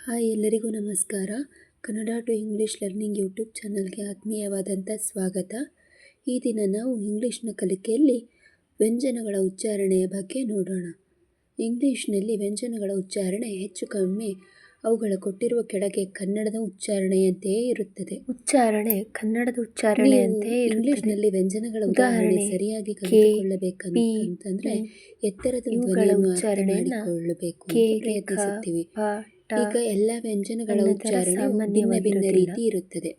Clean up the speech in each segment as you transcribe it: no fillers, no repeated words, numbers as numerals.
Hi ಎಲ್ಲರಿಗೂ ನಮಸ್ಕಾರ. Kannada to English learning YouTube ಚಾನಲ್ಗೆ ಆತ್ಮೀಯವಾದಂಥ ಸ್ವಾಗತ. ಈ ದಿನ ನಾವು ಇಂಗ್ಲೀಷ್ನ ಕಲಿಕೆಯಲ್ಲಿ ವ್ಯಂಜನಗಳ ಉಚ್ಚಾರಣೆಯ ಬಗ್ಗೆ ನೋಡೋಣ. ಇಂಗ್ಲೀಷ್ನಲ್ಲಿ ವ್ಯಂಜನಗಳ ಉಚ್ಚಾರಣೆ ಹೆಚ್ಚು ಕಮ್ಮಿ ಅವುಗಳ ಕೊಟ್ಟಿರುವ ಕೆಳಗೆ ಕನ್ನಡದ ಉಚ್ಚಾರಣೆಯಂತೆಯೇ ಇರುತ್ತದೆ. ಕನ್ನಡದ ಉಚ್ಚಾರಣೆಯಂತೆಯೇ ಇಂಗ್ಲೀಷ್ನಲ್ಲಿ ವ್ಯಂಜನಗಳ ಉದಾಹರಣೆ ಸರಿಯಾಗಿ ಕಲಿತುಕೊಳ್ಳಬೇಕಂತಂದ್ರೆ ಎತ್ತರದ ಧ್ವನಿಯನ್ನು ಅರ್ಥ ಮಾಡಿಕೊಳ್ಳಬೇಕು ಅಂತ ಪ್ರಯತ್ನಿಸುತ್ತೀವಿ. ಈಗ ಎಲ್ಲ ವ್ಯಂಜನಗಳ ಉಚ್ಚಾರಣೆ ಭಿನ್ನ ಭಿನ್ನ ರೀತಿ ಇರುತ್ತದೆ.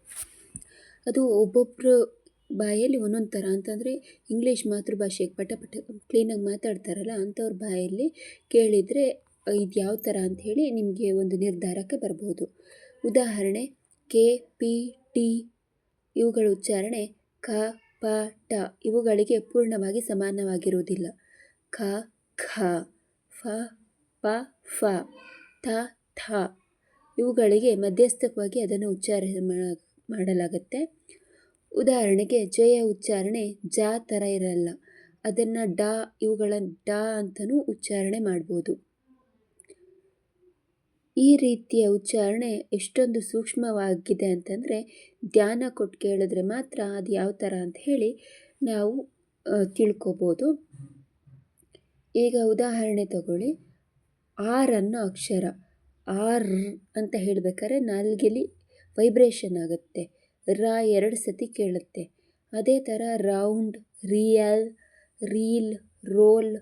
ಅದು ಒಬ್ಬೊಬ್ಬರು ಬಾಯಲ್ಲಿ ಒಂದೊಂದು ಥರ. ಅಂತಂದರೆ ಇಂಗ್ಲೀಷ್ ಮಾತೃಭಾಷೆಗೆ ಪಟ ಕ್ಲೀನಾಗಿ ಮಾತಾಡ್ತಾರಲ್ಲ ಅಂಥವ್ರ ಬಾಯಲ್ಲಿ ಕೇಳಿದರೆ ಇದು ಯಾವ ಥರ ಅಂಥೇಳಿ ನಿಮಗೆ ಒಂದು ನಿರ್ಧಾರಕ್ಕೆ ಬರ್ಬೋದು. ಉದಾಹರಣೆ ಕೆ, ಪಿ, ಟಿ ಇವುಗಳ ಉಚ್ಚಾರಣೆ ಕ, ಪ, ಟ ಇವುಗಳಿಗೆ ಪೂರ್ಣವಾಗಿ ಸಮಾನವಾಗಿರುವುದಿಲ್ಲ. ಖ, ಖ, ಫ, ಪ, ಫ, ಥ, ಥ ಇವುಗಳಿಗೆ ಮಧ್ಯಸ್ಥವಾಗಿ ಅದನ್ನು ಉಚ್ಚಾರಣೆ ಮಾಡಲಾಗುತ್ತೆ. ಉದಾಹರಣೆಗೆ ಜಯ ಉಚ್ಚಾರಣೆ ಜ ಥರ ಇರಲ್ಲ, ಅದನ್ನು ಡ ಇವುಗಳ ಡ ಅಂತಲೂ ಉಚ್ಚಾರಣೆ ಮಾಡ್ಬೋದು. ಈ ರೀತಿಯ ಉಚ್ಚಾರಣೆ ಎಷ್ಟೊಂದು ಸೂಕ್ಷ್ಮವಾಗಿದೆ ಅಂತಂದರೆ ಧ್ಯಾನ ಕೊಟ್ಟು ಕೇಳಿದ್ರೆ ಮಾತ್ರ ಅದು ಯಾವ ಥರ ಅಂತ ಹೇಳಿ ನಾವು ತಿಳ್ಕೊಬೋದು. ಈಗ ಉದಾಹರಣೆ ತಗೊಳ್ಳಿ. ಆರ್ ಅನ್ನೋ ಅಕ್ಷರ ಆರ್ ಅಂತ ಹೇಳಬೇಕಾದ್ರೆ ನಾಲ್ಗೆಲಿ ವೈಬ್ರೇಷನ್ ಆಗುತ್ತೆ, ರ 2 ಸತಿ ಕೇಳುತ್ತೆ. ಅದೇ ಥರ ರೌಂಡ್, ರಿಯಲ್, ರೀಲ್, ರೋಲ್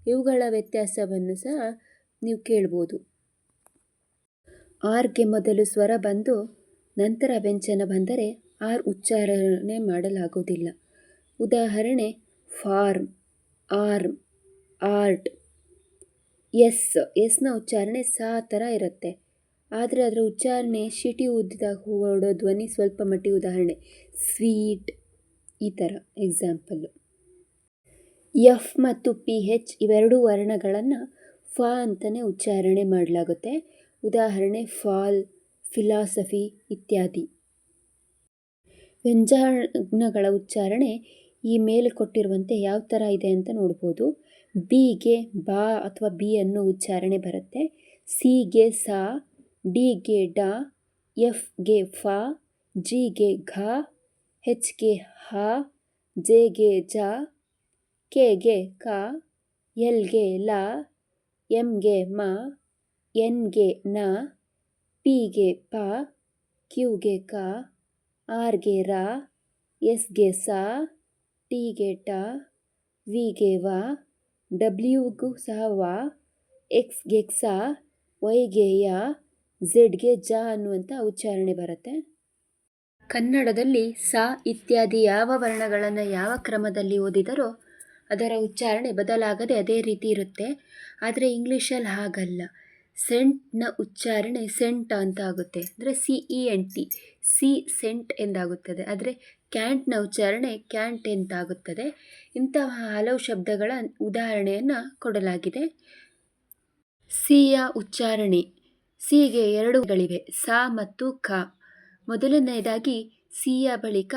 ಇವುಗಳ ವ್ಯತ್ಯಾಸವನ್ನು ಸಹ ನೀವು ಕೇಳ್ಬೋದು. ಆರ್ಗೆ ಮೊದಲು ಸ್ವರ ಬಂದು ನಂತರ ವ್ಯಂಜನ ಬಂದರೆ ಆರ್ ಉಚ್ಚಾರಣೆ ಮಾಡಲಾಗುವುದಿಲ್ಲ. ಉದಾಹರಣೆ ಫಾರ್ಮ್, ಆರ್ಮ್, ಆರ್ಟ್. ಎಸ್ನ ಉಚ್ಚಾರಣೆ ಸಾ ಥರ ಇರುತ್ತೆ, ಆದರೆ ಅದರ ಉಚ್ಚಾರಣೆ ಶಿಟಿ ಉದ್ದಿದಾಗ ಹೊರಡೋ ಧ್ವನಿ ಸ್ವಲ್ಪ ಮಟ್ಟಿಗೆ. ಉದಾಹರಣೆ ಸ್ವೀಟ್ ಈ ಥರ ಎಕ್ಸಾಂಪಲ್ಲು. ಎಫ್ ಮತ್ತು ಪಿ ಹೆಚ್ ಇವೆರಡೂ ವರ್ಣಗಳನ್ನು ಫ ಅಂತಲೇ ಉಚ್ಚಾರಣೆ ಮಾಡಲಾಗುತ್ತೆ. ಉದಾಹರಣೆ ಫಾಲ್, ಫಿಲಾಸಫಿ ಇತ್ಯಾದಿ. ವ್ಯಂಜನಗಳ ಉಚ್ಚಾರಣೆ ಈ ಮೇಲೆ ಕೊಟ್ಟಿರುವಂತೆ ಯಾವ ಥರ ಇದೆ ಅಂತ ನೋಡ್ಬೋದು. ಬಿಗೆ ಬಾ ಅಥವಾ ಬಿ ಅನ್ನೋ ಉಚ್ಚಾರಣೆ ಬರುತ್ತೆ. ಸಿಗೆ ಸಾ, ಡಿಗೆ ಡ, ಎಫ್ಗೆ ಫ, ಜಿಗೆ ಘ, ಹೆಚ್ಗೆ ಹ, ಜೆಗೆ ಜ, ಕೆಗೆ ಕ, ಎಲ್ಗೆ ಲ, ಎಂಗೆ ಮ, ಎನ್ಗೆ ನ, ಪಿಗೆ ಪ, ಕ್ಯೂಗೆ ಕ, ಆರ್ಗೆ ರ, ಎಸ್ಗೆ ಸ, ಟಿಗೆ ಟ, ವಿಗೆ ವ, ಡಬ್ಲ್ಯೂಗೂ ಸಹ ವ, ಎಕ್ಸ್ಗೆ ಕ್ಸ, ವೈಗೆ ಯ, ಝೆಡ್ಗೆ ಜ ಅನ್ನುವಂಥ ಉಚ್ಚಾರಣೆ ಬರುತ್ತೆ. ಕನ್ನಡದಲ್ಲಿ ಸ ಇತ್ಯಾದಿ ಯಾವ ವರ್ಣಗಳನ್ನು ಯಾವ ಕ್ರಮದಲ್ಲಿ ಓದಿದರೋ ಅದರ ಉಚ್ಚಾರಣೆ ಬದಲಾಗದೆ ಅದೇ ರೀತಿ ಇರುತ್ತೆ. ಆದರೆ ಇಂಗ್ಲೀಷಲ್ಲಿ ಹಾಗಲ್ಲ. ಸೆಂಟ್ನ ಉಚ್ಚಾರಣೆ ಸೆಂಟ್ ಅಂತ ಆಗುತ್ತೆ, ಅಂದರೆ CENT, ಸಿ ಸೆಂಟ್ ಎಂದಾಗುತ್ತದೆ. ಆದರೆ ಕ್ಯಾಂಟ್ನ ಉಚ್ಚಾರಣೆ ಕ್ಯಾಂಟ್ ಎಂತಾಗುತ್ತದೆ. ಇಂತಹ ಹಲವು ಶಬ್ದಗಳ ಉದಾಹರಣೆಯನ್ನು ಕೊಡಲಾಗಿದೆ. ಸಿಯ ಉಚ್ಚಾರಣೆ, ಸಿಗೆ 2ಗಳಿವೆ, ಸ ಮತ್ತು ಕ. ಮೊದಲನೆಯದಾಗಿ ಸಿಯ ಬಳಿಕ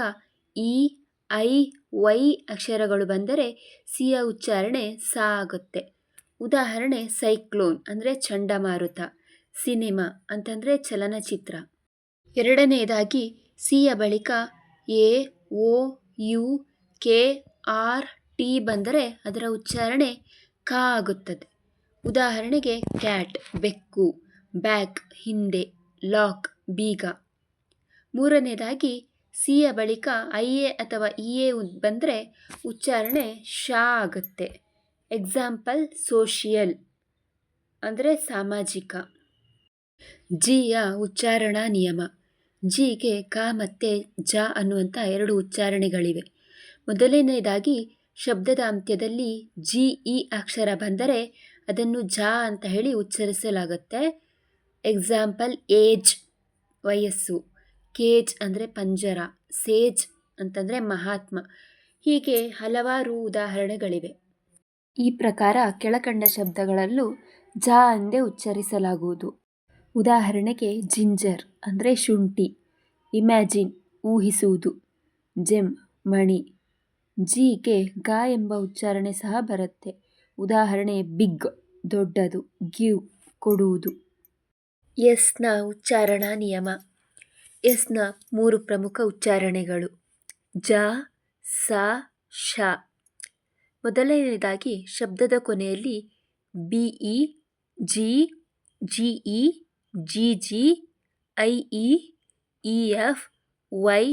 ಇ, ಐ, ವೈ ಅಕ್ಷರಗಳು ಬಂದರೆ ಸಿಯ ಉಚ್ಚಾರಣೆ ಸ ಆಗುತ್ತೆ. ಉದಾಹರಣೆ ಸೈಕ್ಲೋನ್ ಅಂದರೆ ಚಂಡಮಾರುತ, ಸಿನಿಮಾ ಅಂತಂದರೆ ಚಲನಚಿತ್ರ. ಎರಡನೆಯದಾಗಿ ಸಿಯ ಬಳಿಕ A, O, U, K, R, T ಬಂದರೆ ಅದರ ಉಚ್ಚಾರಣೆ ಕ ಆಗುತ್ತದೆ. ಉದಾಹರಣೆಗೆ ಕ್ಯಾಟ್ ಬೆಕ್ಕು, ಬ್ಯಾಕ್ ಹಿಂದೆ, ಲಾಕ್ ಬೀಗ. ಮೂರನೇದಾಗಿ ಸಿಯ ಬಳಿಕ ಐಎ ಅಥವಾ ಇಎ ಬಂದರೆ ಉಚ್ಚಾರಣೆ ಶ ಆಗುತ್ತೆ. ಎಕ್ಸಾಂಪಲ್ ಸೋಷಿಯಲ್ ಅಂದರೆ ಸಾಮಾಜಿಕ. ಜಿಯ ಉಚ್ಚಾರಣಾ ನಿಯಮ. ಜಿಗೆ ಕ ಮತ್ತು ಜ ಅನ್ನುವಂಥ 2 ಉಚ್ಚಾರಣೆಗಳಿವೆ. ಮೊದಲನೇದಾಗಿ ಶಬ್ದದ ಅಂತ್ಯದಲ್ಲಿ GE ಅಕ್ಷರ ಬಂದರೆ ಅದನ್ನು ಜ ಅಂತ ಹೇಳಿ ಉಚ್ಚರಿಸಲಾಗುತ್ತೆ. ಎಕ್ಸಾಂಪಲ್ ಏಜ್ ವಯಸ್ಸು, ಕೇಜ್ ಅಂದರೆ ಪಂಜರ, ಸೇಜ್ ಅಂತಂದರೆ ಮಹಾತ್ಮ. ಹೀಗೆ ಹಲವಾರು ಉದಾಹರಣೆಗಳಿವೆ. ಈ ಪ್ರಕಾರ ಕೆಳಕಂಡ ಶಬ್ದಗಳಲ್ಲೂ ಜ ಎಂದೇ ಉಚ್ಚರಿಸಲಾಗುವುದು. ಉದಾಹರಣೆಗೆ ಜಿಂಜರ್ ಅಂದರೆ ಶುಂಠಿ, ಇಮ್ಯಾಜಿನ್ ಊಹಿಸುವುದು, ಜೆಮ್ ಮಣಿ. ಜಿಗೆ ಗ ಎಂಬ ಉಚ್ಚಾರಣೆ ಸಹ ಬರುತ್ತೆ. ಉದಾಹರಣೆ ಬಿಗ್ ದೊಡ್ಡದು, ಗಿವ್ ಕೊಡುವುದು. ಎಸ್ನ ಉಚ್ಚಾರಣಾ ನಿಯಮ. ಎಸ್ನ 3 ಪ್ರಮುಖ ಉಚ್ಚಾರಣೆಗಳು ಜ, ಸ, ಶ. ಮೊದಲನೆಯದಾಗಿ ಶಬ್ದದ ಕೊನೆಯಲ್ಲಿ B E, G, G E, G G, I E, E F, Y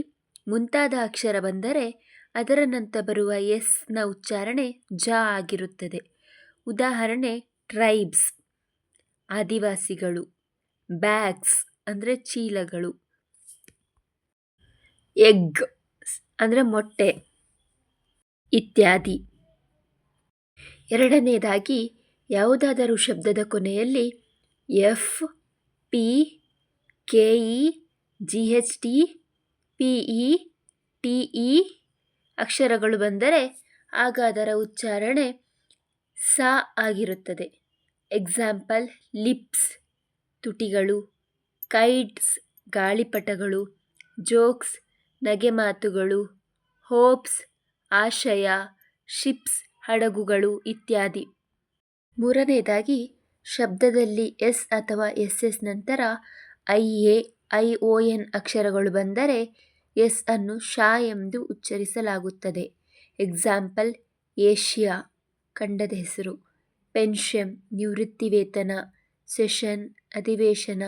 ಮುಂತಾದ ಅಕ್ಷರ ಬಂದರೆ ಅದರ ನಂತರ ಬರುವ ಎಸ್ನ ಉಚ್ಚಾರಣೆ ಜ ಆಗಿರುತ್ತದೆ. ಉದಾಹರಣೆ ಟ್ರೈಬ್ಸ್ ಆದಿವಾಸಿಗಳು, ಬ್ಯಾಗ್ಸ್ ಅಂದರೆ ಚೀಲಗಳು, ಎಗ್ ಅಂದರೆ ಮೊಟ್ಟೆ ಇತ್ಯಾದಿ. ಎರಡನೆಯದಾಗಿ ಯಾವುದಾದರೂ ಶಬ್ದದ ಕೊನೆಯಲ್ಲಿ ಎಫ್, ಪಿ, ಕೆಇ, ಜಿಎಚ್ಟಿ, ಪಿಇ, ಟಿಇ ಅಕ್ಷರಗಳು ಬಂದರೆ ಆಗ ಅದರ ಉಚ್ಚಾರಣೆ ಸ ಆಗಿರುತ್ತದೆ. ಎಕ್ಸಾಂಪಲ್ ಲಿಪ್ಸ್ ತುಟಿಗಳು, ಕೈಟ್ಸ್ ಗಾಳಿಪಟಗಳು, ಜೋಕ್ಸ್ ನಗೆಮಾತುಗಳು, ಹೋಪ್ಸ್ ಆಶಯ, ಶಿಪ್ಸ್ ಹಡಗುಗಳು ಇತ್ಯಾದಿ. ಮೂರನೆಯದಾಗಿ ಶಬ್ದದಲ್ಲಿ ಎಸ್ ಅಥವಾ ಎಸ್ಎಸ್ ನಂತರ ಐಎ, ಐಒಎನ್ ಅಕ್ಷರಗಳು ಬಂದರೆ ಎಸ್ ಅನ್ನು ಶ ಎಂದು ಉಚ್ಚರಿಸಲಾಗುತ್ತದೆ. ಎಕ್ಸಾಂಪಲ್ ಏಷ್ಯಾ ಖಂಡದ ಹೆಸರು, ಪೆನ್ಷನ್ ನಿವೃತ್ತಿ ವೇತನ, ಸೆಷನ್ ಅಧಿವೇಶನ,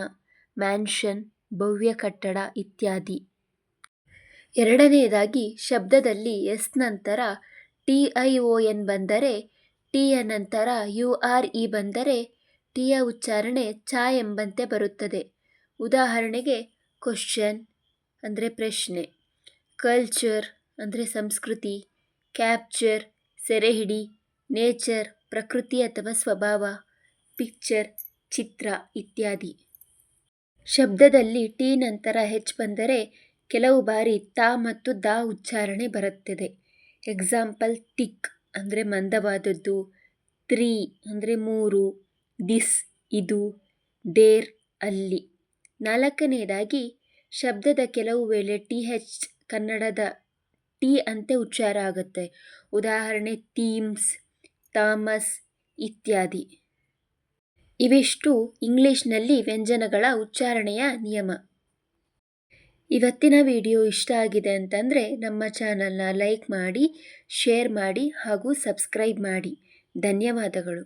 ಮ್ಯಾನ್ಷನ್ ಭವ್ಯ ಕಟ್ಟಡ ಇತ್ಯಾದಿ. ಎರಡನೆಯದಾಗಿ ಶಬ್ದದಲ್ಲಿ ಎಸ್ ನಂತರ ಟಿಐಒಎನ್ ಬಂದರೆ ಟಿಯ ನಂತರ ಯುಆರ್ಇ ಬಂದರೆ ಟಿಯ ಉಚ್ಚಾರಣೆ ಚ ಎಂಬಂತೆ ಬರುತ್ತದೆ. ಉದಾಹರಣೆಗೆ ಕ್ವಶ್ಚನ್ ಅಂದರೆ ಪ್ರಶ್ನೆ, ಕಲ್ಚರ್ ಅಂದರೆ ಸಂಸ್ಕೃತಿ, ಕ್ಯಾಪ್ಚರ್ ಸೆರೆಹಿಡಿ, ನೇಚರ್ ಪ್ರಕೃತಿ ಅಥವಾ ಸ್ವಭಾವ, ಪಿಕ್ಚರ್ ಚಿತ್ರ ಇತ್ಯಾದಿ. ಶಬ್ದದಲ್ಲಿ ಟಿ ನಂತರ ಹೆಚ್ ಬಂದರೆ ಕೆಲವು ಬಾರಿ ತ ಮತ್ತು ದ ಉಚ್ಚಾರಣೆ ಬರುತ್ತದೆ. ಎಕ್ಸಾಂಪಲ್ ತಿಕ್ ಅಂದರೆ ಮಂದವಾದದ್ದು, 3 ಅಂದರೆ 3, ದಿಸ್ ಇದು, ದೇರ್ ಅಲ್ಲಿ. ನಾಲ್ಕನೆಯದಾಗಿ ಶಬ್ದದ ಕೆಲವು ವೇಳೆ ಟಿಎಚ್ ಕನ್ನಡದ ಟಿ ಅಂತೆ ಉಚ್ಚಾರ ಆಗುತ್ತೆ. ಉದಾಹರಣೆ ಥೀಮ್ಸ್, ಥಾಮಸ್ ಇತ್ಯಾದಿ. ಇವಿಷ್ಟು ಇಂಗ್ಲಿಷ್ನಲ್ಲಿ ವ್ಯಂಜನಗಳ ಉಚ್ಚಾರಣೆಯ ನಿಯಮ. ಇವತ್ತಿನ ವಿಡಿಯೋ ಇಷ್ಟ ಆಗಿದೆ ಅಂತಂದರೆ ನಮ್ಮ ಚಾನಲ್ನ ಲೈಕ್ ಮಾಡಿ, ಶೇರ್ ಮಾಡಿ ಹಾಗೂ ಸಬ್ಸ್ಕ್ರೈಬ್ ಮಾಡಿ. ಧನ್ಯವಾದಗಳು.